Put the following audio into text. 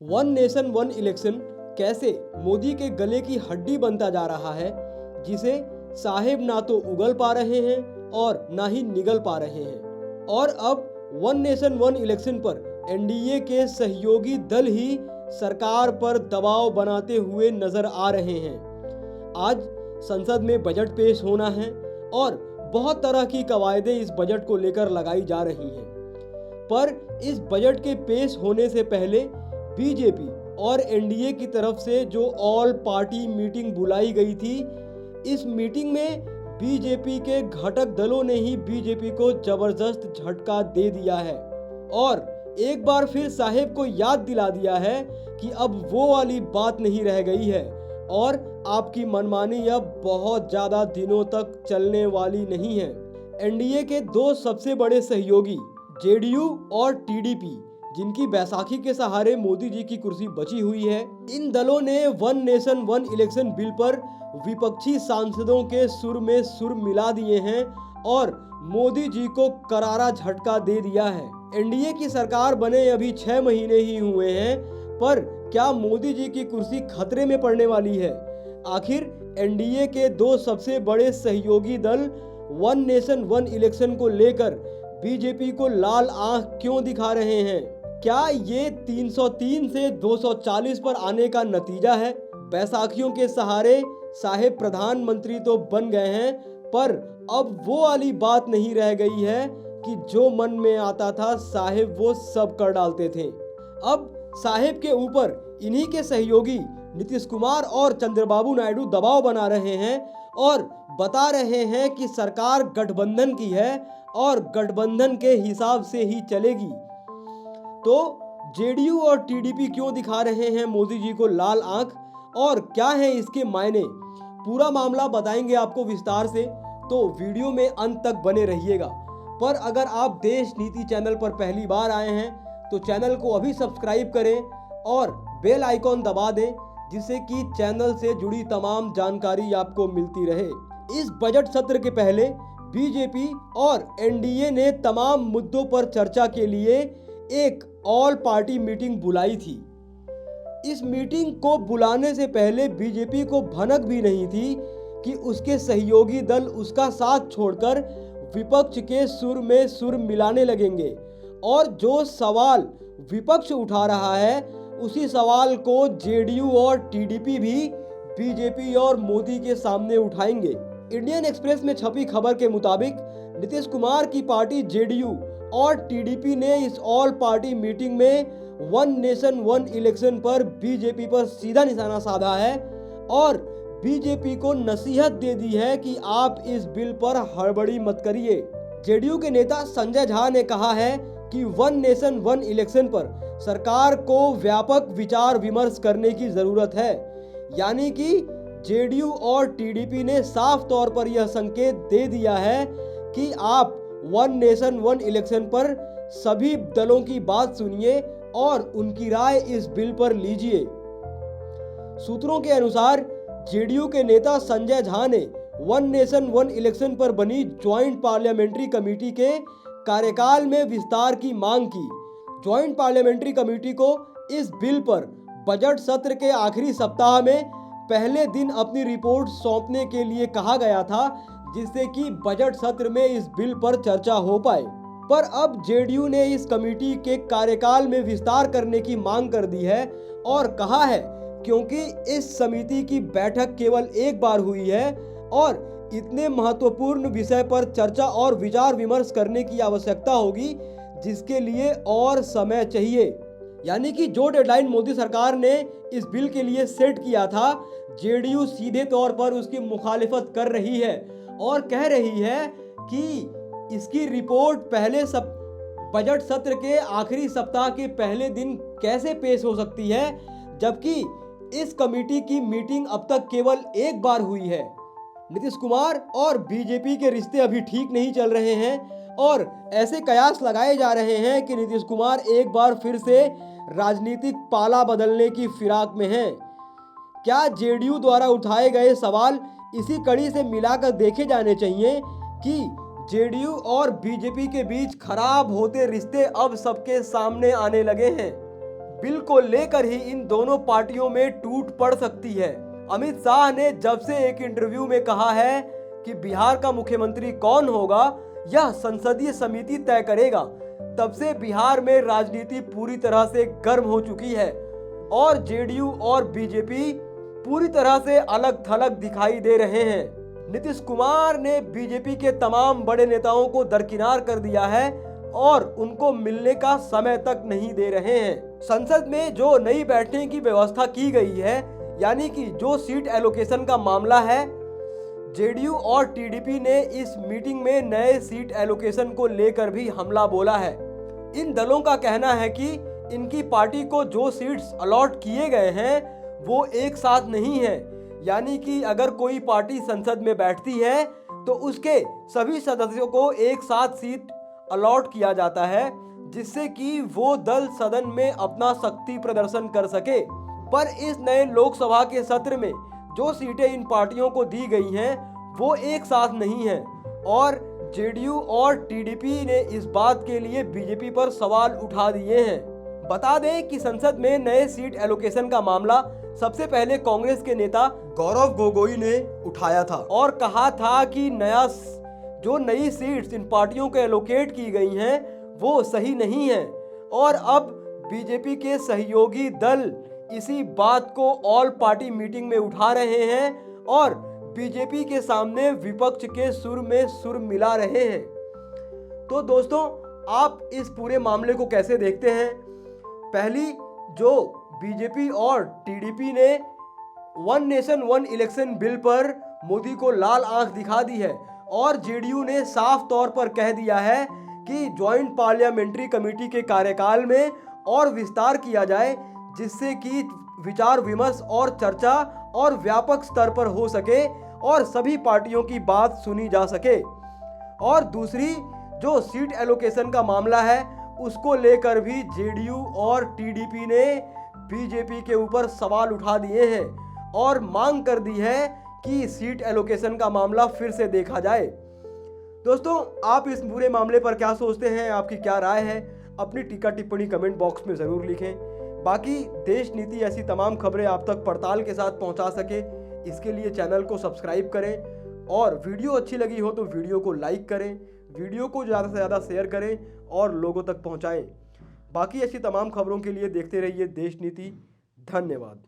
One nation one election कैसे मोदी के गले की हड्डी बनता जा रहा है, जिसे साहेब ना तो उगल पा रहे हैं और ना ही निगल पा रहे हैं। और अब वन नेशन वन इलेक्शन पर एनडीए के सहयोगी दल ही सरकार पर दबाव बनाते हुए नजर आ रहे हैं। आज संसद में बजट पेश होना है और बहुत तरह की कवायदें इस बजट को लेकर लगाई जा रही हैं। पर इस बजट के पेश होने से पहले बीजेपी और एनडीए की तरफ से जो ऑल पार्टी मीटिंग बुलाई गई थी, इस मीटिंग में बीजेपी के घटक दलों ने ही बीजेपी को जबरदस्त झटका दे दिया है और एक बार फिर साहेब को याद दिला दिया है कि अब वो वाली बात नहीं रह गई है और आपकी मनमानी अब बहुत ज़्यादा दिनों तक चलने वाली नहीं है। एनडीए के दो सबसे बड़े सहयोगी जेडीयू और टीडीपी, जिनकी बैसाखी के सहारे मोदी जी की कुर्सी बची हुई है, इन दलों ने one nation one election bill पर विपक्षी सांसदों के सुर में सुर मिला दिए हैं और मोदी जी को करारा झटका दे दिया है। एनडीए की सरकार बने अभी 6 महीने ही हुए हैं, पर क्या मोदी जी की कुर्सी खतरे में पड़ने वाली है? आखिर एनडीए के दो सबसे बड़े सहयोगी दल वन नेशन वन इलेक्शन को लेकर बीजेपी को लाल आंख क्यों दिखा रहे हैं? क्या ये 303 से 240 पर आने का नतीजा है? बैसाखियों के सहारे साहेब प्रधानमंत्री तो बन गए हैं, पर अब वो वाली बात नहीं रह गई है कि जो मन में आता था साहेब वो सब कर डालते थे। अब साहेब के ऊपर इन्हीं के सहयोगी नीतीश कुमार और चंद्रबाबू नायडू दबाव बना रहे हैं और बता रहे हैं कि सरकार गठबंधन की है और गठबंधन के हिसाब से ही चलेगी। तो जेडीयू और टीडीपी क्यों दिखा रहे हैं मोदी जी को लाल आंख और क्या है इसके मायने? पूरा मामला बताएंगे आपको विस्तार से, तो वीडियो में अंत तक बने रहिएगा। पर अगर आप देश नीति चैनल पर पहली बार आए हैं तो चैनल को अभी सब्सक्राइब करें और बेल आइकॉन दबा दें, जिससे कि चैनल से जुड़ी तमाम जानकारी आपको मिलती रहे। इस बजट सत्र के पहले बीजेपी और एनडीए ने तमाम मुद्दों पर चर्चा के लिए एक ऑल पार्टी मीटिंग बुलाई थी। इस मीटिंग को बुलाने से पहले बीजेपी को भनक भी नहीं थी कि उसके सहयोगी दल उसका साथ छोड़कर विपक्ष के सुर में सुर मिलाने लगेंगे और जो सवाल विपक्ष उठा रहा है उसी सवाल को जेडीयू और टीडीपी भी बीजेपी और मोदी के सामने उठाएंगे। इंडियन एक्सप्रेस में छपी खबर के मुताबिक नीतीश कुमार की पार्टी जेडीयू और टीडीपी ने इस ऑल पार्टी मीटिंग में वन नेशन वन इलेक्शन पर बीजेपी पर सीधा निशाना साधा है और बीजेपी को नसीहत दे दी है कि आप इस बिल पर हड़बड़ी मत करिए। जेडीयू के नेता संजय झा ने कहा है कि वन नेशन वन इलेक्शन पर सरकार को व्यापक विचार विमर्श करने की जरूरत है। यानी कि जेडीयू और टीडीपी ने साफ तौर पर यह संकेत दे दिया है कि आप वन नेशन वन इलेक्शन पर सभी दलों की बात सुनिए और उनकी राय इस बिल पर लीजिए। सूत्रों के अनुसार जेडीयू के नेता संजय झा ने वन नेशन वन इलेक्शन पर बनी ज्वाइंट पार्लियामेंट्री कमेटी के कार्यकाल में विस्तार की मांग की। ज्वाइंट पार्लियामेंट्री कमेटी को इस बिल पर बजट सत्र के आखिरी सप्ताह में पहले दिन अपनी रिपोर्ट सौंपने के लिए कहा गया था, जिससे कि बजट सत्र में इस बिल पर चर्चा हो पाए। पर अब जेडीयू ने इस कमेटी के कार्यकाल में विस्तार करने की मांग कर दी है और कहा है क्योंकि इस समिति की बैठक केवल एक बार हुई है और इतने महत्वपूर्ण विषय पर चर्चा और विचार विमर्श करने की आवश्यकता होगी, जिसके लिए और समय चाहिए। यानी कि जो डेडलाइन मोदी सरकार ने इस बिल के लिए सेट किया था, जेडीयू सीधे तौर पर उसकी मुखालिफत कर रही है और कह रही है कि इसकी रिपोर्ट बजट सत्र के आखिरी सप्ताह के पहले दिन कैसे पेश हो सकती है, जबकि इस कमेटी की मीटिंग अब तक केवल एक बार हुई है। नीतीश कुमार और बीजेपी के रिश्ते अभी ठीक नहीं चल रहे हैं और ऐसे कयास लगाए जा रहे हैं कि नीतीश कुमार एक बार फिर से राजनीतिक पाला बदलने की फिराक में हैं। क्या जेडीयू द्वारा उठाए गए सवाल इसी कड़ी से मिलाकर देखे जाने चाहिए कि जेडीयू और बीजेपी के बीच खराब होते रिश्ते अब सबके सामने आने लगे हैं। बिल को लेकर ही इन दोनों पार्टियों में टूट पड़ सकती है। अमित शाह ने जब से एक इंटरव्यू में कहा है कि बिहार का मुख्यमंत्री कौन होगा यह संसदीय समिति तय करेगा, तब से बिहार में राजनीति पूरी तरह से गर्म हो चुकी है और जेडीयू और बीजेपी पूरी तरह से अलग थलग दिखाई दे रहे हैं। नीतीश कुमार ने बीजेपी के तमाम बड़े नेताओं को दरकिनार कर दिया है और उनको मिलने का समय तक नहीं दे रहे हैं। संसद में जो नई बैठने की व्यवस्था की गई है, यानी कि जो सीट एलोकेशन का मामला है, जेडीयू और टीडीपी ने इस मीटिंग में नए सीट एलोकेशन को लेकर भी हमला बोला है। इन दलों का कहना है कि इनकी पार्टी को जो सीट्स अलॉट किए गए हैं वो एक साथ नहीं है, यानी कि अगर कोई पार्टी संसद में बैठती है तो उसके सभी सदस्यों को एक साथ सीट अलॉट किया जाता है, जिससे कि वो दल सदन में अपना शक्ति प्रदर्शन कर सके। पर इस नए लोकसभा के सत्र में जो सीटें इन पार्टियों को दी गई हैं वो एक साथ नहीं है और जेडीयू और टीडीपी ने इस बात के लिए बीजेपी पर सवाल उठा दिए हैं। बता दें कि संसद में नए सीट एलोकेशन का मामला सबसे पहले कांग्रेस के नेता गौरव गोगोई ने उठाया था और कहा था कि जो नई सीट्स इन पार्टियों को एलोकेट की गई हैं वो सही नहीं है और अब बीजेपी के सहयोगी दल इसी बात को ऑल पार्टी मीटिंग में उठा रहे हैं और बीजेपी के सामने विपक्ष के सुर में सुर मिला रहे हैं। तो दोस्तों, आप इस पूरे मामले को कैसे देखते हैं? पहली, जो बीजेपी और टीडीपी ने one nation one election bill पर मोदी को लाल आंख दिखा दी है और जेडीयू ने साफ तौर पर कह दिया है कि ज्वाइंट पार्लियामेंट्री कमेटी के कार्यकाल में और विस्तार किया जाए, जिससे कि विचार विमर्श और चर्चा और व्यापक स्तर पर हो सके और सभी पार्टियों की बात सुनी जा सके। और दूसरी, जो सीट एलोकेशन का मामला है उसको लेकर भी जेडीयू और टीडीपी ने बीजेपी के ऊपर सवाल उठा दिए हैं और मांग कर दी है कि सीट एलोकेशन का मामला फिर से देखा जाए। दोस्तों, आप इस पूरे मामले पर क्या सोचते हैं? आपकी क्या राय है? अपनी टीका टिप्पणी कमेंट बॉक्स में ज़रूर लिखें। बाकी देश नीति ऐसी तमाम खबरें आप तक पड़ताल के साथ पहुंचा सके, इसके लिए चैनल को सब्सक्राइब करें और वीडियो अच्छी लगी हो तो वीडियो को लाइक करें, वीडियो को ज़्यादा से ज़्यादा शेयर करें और लोगों तक पहुंचाएं। बाकी ऐसी तमाम खबरों के लिए देखते रहिए देश नीति। धन्यवाद।